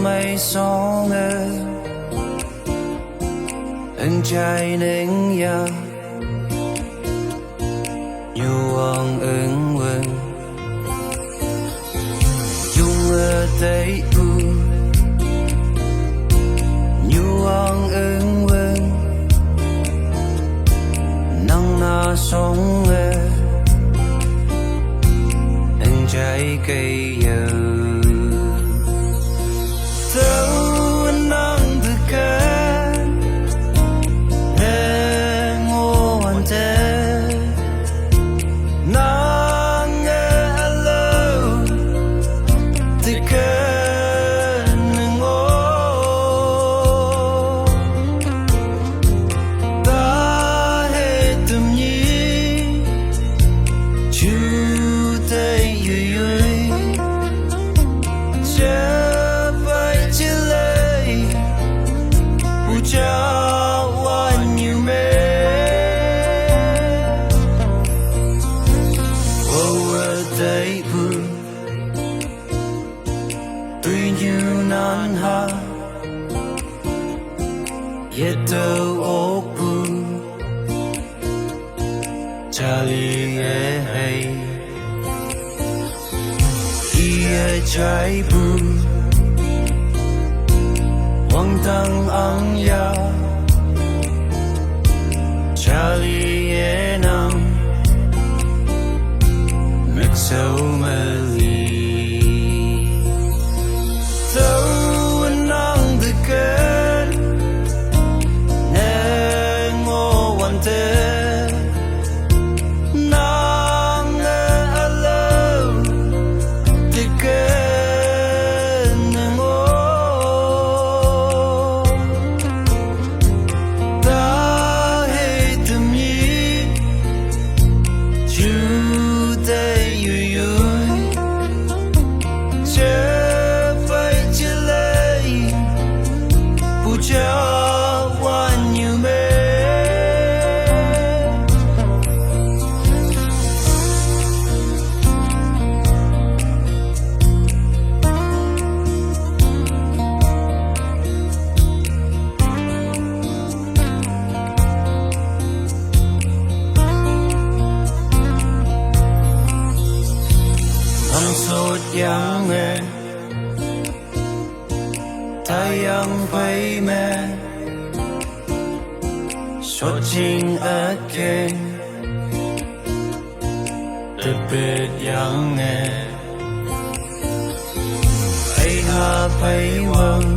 mấy song anh trai nên ya yêu ang ứng quên dung ở đây u yêu ang ứng quên nắng na song anh trai cây giờ Yet oku Charlie hey Ia chai bu Wang tang ang ya Charlie nam Mixo mali yang太阳背面说情而见特别yang ai ha背望